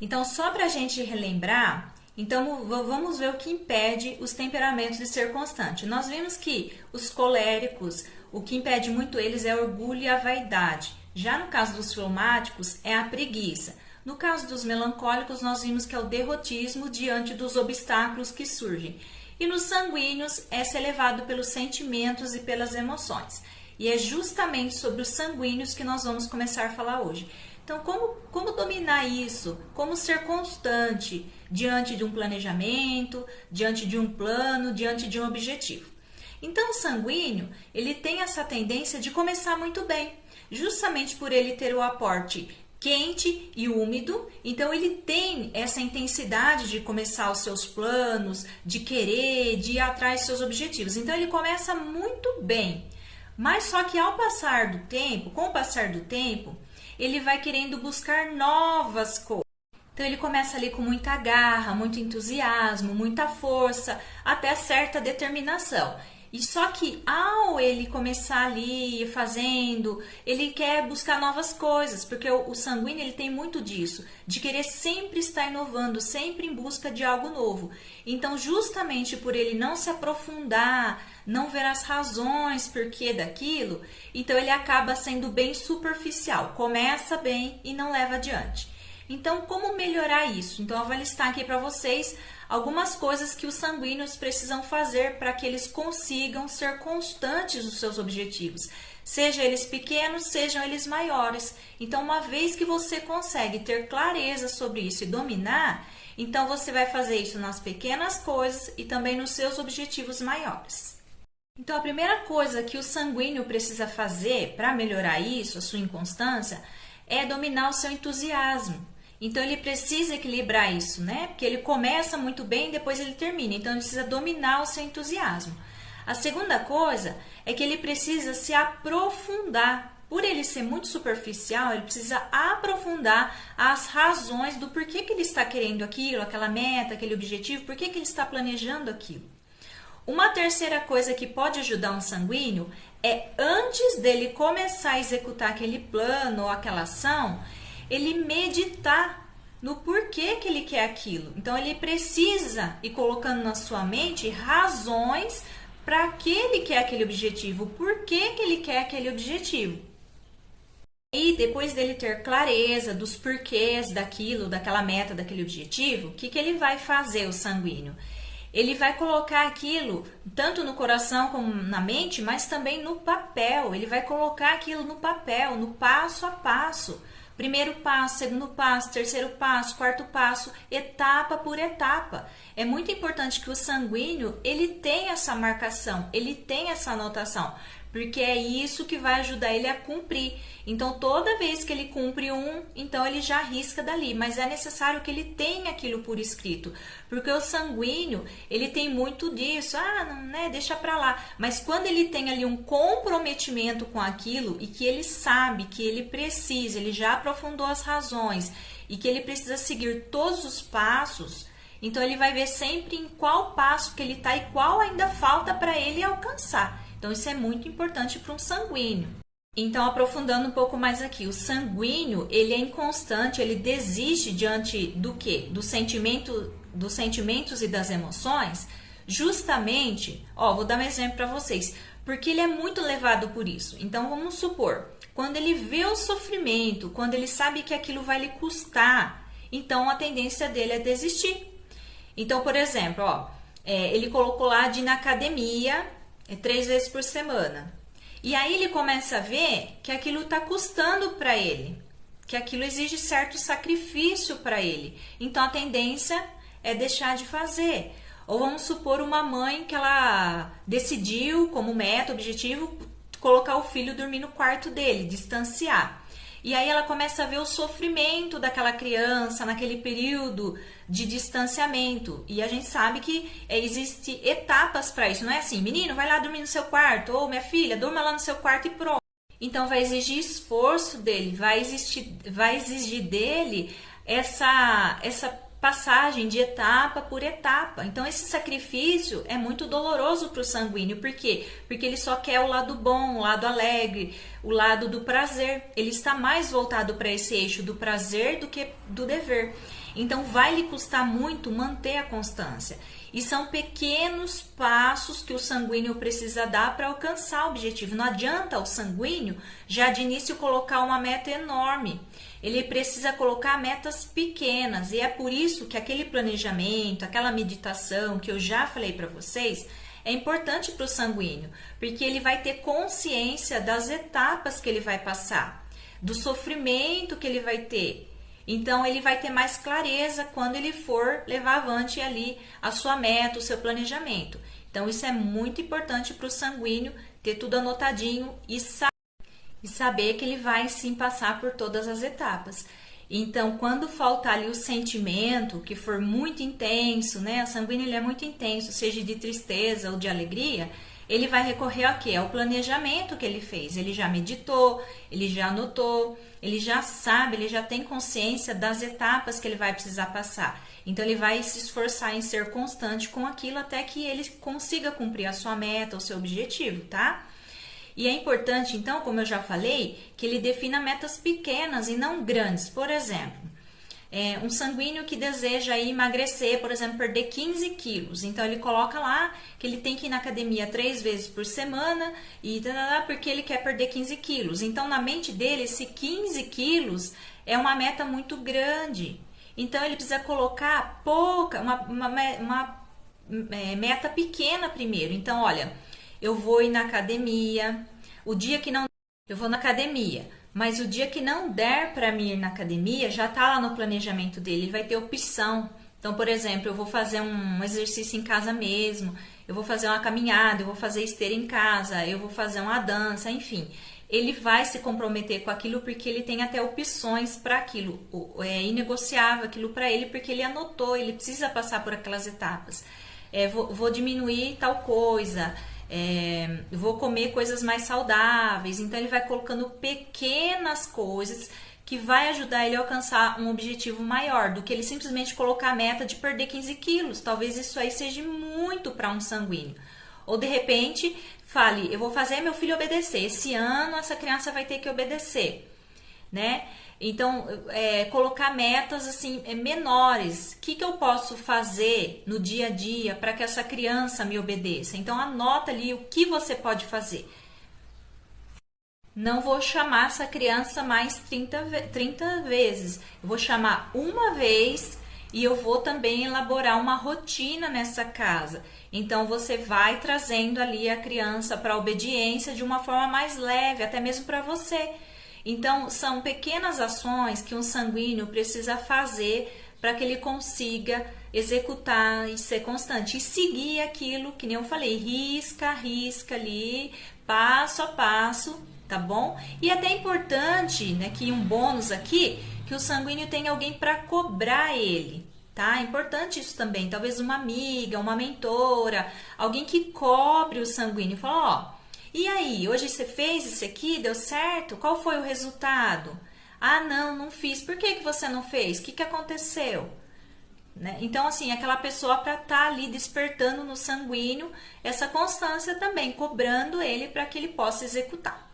Então, só para a gente relembrar, então vamos ver o que impede os temperamentos de ser constante. Nós vimos que os coléricos, o que impede muito eles é o orgulho e a vaidade. Já no caso dos fleumáticos, é a preguiça. No caso dos melancólicos, nós vimos que é o derrotismo diante dos obstáculos que surgem. E nos sanguíneos, é ser levado pelos sentimentos e pelas emoções. E é justamente sobre os sanguíneos que nós vamos começar a falar hoje. Então, como dominar isso? Como ser constante diante de um planejamento, diante de um plano, diante de um objetivo? Então, o sanguíneo, ele tem essa tendência de começar muito bem, justamente por ele ter o aporte quente e úmido, então ele tem essa intensidade de começar os seus planos, de querer, de ir atrás dos seus objetivos. Então, ele começa muito bem, mas só que ao passar do tempo, com o passar do tempo, ele vai querendo buscar novas coisas. Então ele começa ali com muita garra, muito entusiasmo, muita força, até certa determinação. E só que ao ele começar ali fazendo, ele quer buscar novas coisas, porque o sanguíneo ele tem muito disso, de querer sempre estar inovando, sempre em busca de algo novo. Então justamente por ele não se aprofundar, não ver as razões por que daquilo, então ele acaba sendo bem superficial, começa bem e não leva adiante. Então, como melhorar isso? Então, eu vou listar aqui para vocês algumas coisas que os sanguíneos precisam fazer para que eles consigam ser constantes nos seus objetivos, seja eles pequenos, sejam eles maiores. Então, uma vez que você consegue ter clareza sobre isso e dominar, então você vai fazer isso nas pequenas coisas e também nos seus objetivos maiores. Então, a primeira coisa que o sanguíneo precisa fazer para melhorar isso, a sua inconstância, é dominar o seu entusiasmo. Então, ele precisa equilibrar isso, né? Porque ele começa muito bem e depois ele termina. Então, ele precisa dominar o seu entusiasmo. A segunda coisa é que ele precisa se aprofundar. Por ele ser muito superficial, ele precisa aprofundar as razões do porquê que ele está querendo aquilo, aquela meta, aquele objetivo, por que ele está planejando aquilo. Uma terceira coisa que pode ajudar um sanguíneo é, antes dele começar a executar aquele plano ou aquela ação, ele meditar no porquê que ele quer aquilo. Então, ele precisa ir colocando na sua mente razões para que ele quer aquele objetivo, por que ele quer aquele objetivo. E depois dele ter clareza dos porquês daquilo, daquela meta, daquele objetivo, o que ele vai fazer, o sanguíneo? Ele vai colocar aquilo tanto no coração como na mente, mas também no papel. Ele vai colocar aquilo no papel, no passo a passo. Primeiro passo, segundo passo, terceiro passo, quarto passo, etapa por etapa. É muito importante que o sanguíneo, ele tenha essa marcação, ele tenha essa anotação, porque é isso que vai ajudar ele a cumprir. Então, toda vez que ele cumpre então ele já risca dali, mas é necessário que ele tenha aquilo por escrito, porque o sanguíneo, ele tem muito disso, não, né, deixa pra lá, mas quando ele tem ali um comprometimento com aquilo e que ele sabe que ele precisa, ele já aprofundou as razões e que ele precisa seguir todos os passos, então ele vai ver sempre em qual passo que ele está e qual ainda falta para ele alcançar. Então, isso é muito importante para um sanguíneo. Então, aprofundando um pouco mais aqui, o sanguíneo, ele é inconstante, ele desiste diante do quê? Dos sentimentos e das emoções, justamente, vou dar um exemplo para vocês, porque ele é muito levado por isso. Então, vamos supor, quando ele vê o sofrimento, quando ele sabe que aquilo vai lhe custar, então a tendência dele é desistir. Então, por exemplo, ele colocou lá de ir na academia 3 vezes por semana. E aí ele começa a ver que aquilo está custando para ele, que aquilo exige certo sacrifício para ele. Então a tendência é deixar de fazer. Ou vamos supor uma mãe que ela decidiu como meta, objetivo, colocar o filho dormir no quarto dele, distanciar. E aí ela começa a ver o sofrimento daquela criança naquele período de distanciamento. E a gente sabe que existem etapas para isso. Não é assim, menino, vai lá dormir no seu quarto. Ou minha filha, durma lá no seu quarto e pronto. Então vai exigir esforço dele, vai exigir dele essa passagem de etapa por etapa. Então, esse sacrifício é muito doloroso para o sanguíneo. Por quê? Porque ele só quer o lado bom, o lado alegre, o lado do prazer. Ele está mais voltado para esse eixo do prazer do que do dever. Então, vai lhe custar muito manter a constância. E são pequenos passos que o sanguíneo precisa dar para alcançar o objetivo. Não adianta o sanguíneo já de início colocar uma meta enorme. Ele precisa colocar metas pequenas. E é por isso que aquele planejamento, aquela meditação que eu já falei para vocês, é importante para o sanguíneo. Porque ele vai ter consciência das etapas que ele vai passar, do sofrimento que ele vai ter. Então, ele vai ter mais clareza quando ele for levar avante ali a sua meta, o seu planejamento. Então, isso é muito importante para o sanguíneo ter tudo anotadinho e saber que ele vai sim passar por todas as etapas. Então, quando faltar ali o sentimento, que for muito intenso, né? O sanguíneo ele é muito intenso, seja de tristeza ou de alegria, ele vai recorrer ao quê? Ao planejamento que ele fez. Ele já meditou, ele já anotou, ele já sabe, ele já tem consciência das etapas que ele vai precisar passar. Então, ele vai se esforçar em ser constante com aquilo até que ele consiga cumprir a sua meta, o seu objetivo, tá? E é importante, então, como eu já falei, que ele defina metas pequenas e não grandes. Por exemplo, um sanguíneo que deseja emagrecer, por exemplo, perder 15 quilos. Então, ele coloca lá que ele tem que ir na academia 3 vezes por semana e porque ele quer perder 15 quilos. Então, na mente dele, esse 15 quilos é uma meta muito grande. Então, ele precisa colocar uma meta pequena primeiro. Então, olha, eu vou ir na academia, o dia que não... Eu vou na academia, mas o dia que não der para mim ir na academia, já tá lá no planejamento dele, ele vai ter opção. Então, por exemplo, eu vou fazer um exercício em casa mesmo, eu vou fazer uma caminhada, eu vou fazer esteira em casa, eu vou fazer uma dança, enfim. Ele vai se comprometer com aquilo porque ele tem até opções para aquilo. É inegociável aquilo para ele porque ele anotou, ele precisa passar por aquelas etapas. Vou diminuir tal coisa... vou comer coisas mais saudáveis. Então ele vai colocando pequenas coisas que vai ajudar ele a alcançar um objetivo maior do que ele simplesmente colocar a meta de perder 15 quilos. Talvez isso aí seja muito para um sanguíneo. Ou de repente fale, eu vou fazer meu filho obedecer, esse ano essa criança vai ter que obedecer, né? Então, colocar metas assim menores. O que eu posso fazer no dia a dia para que essa criança me obedeça? Então, anota ali o que você pode fazer. Não vou chamar essa criança mais 30 vezes. Eu vou chamar uma vez e eu vou também elaborar uma rotina nessa casa. Então, você vai trazendo ali a criança para a obediência de uma forma mais leve, até mesmo para você. Então, são pequenas ações que um sanguíneo precisa fazer para que ele consiga executar e ser constante. E seguir aquilo, que nem eu falei, risca ali, passo a passo, tá bom? E até é importante, né, que um bônus aqui, que o sanguíneo tenha alguém para cobrar ele, tá? É importante isso também, talvez uma amiga, uma mentora, alguém que cobre o sanguíneo. Fala, ó, e aí, hoje você fez isso aqui, deu certo? Qual foi o resultado? Ah, não fiz. Por que você não fez? O que aconteceu? Né? Então, assim, aquela pessoa para estar ali despertando no sanguíneo essa constância também, cobrando ele para que ele possa executar.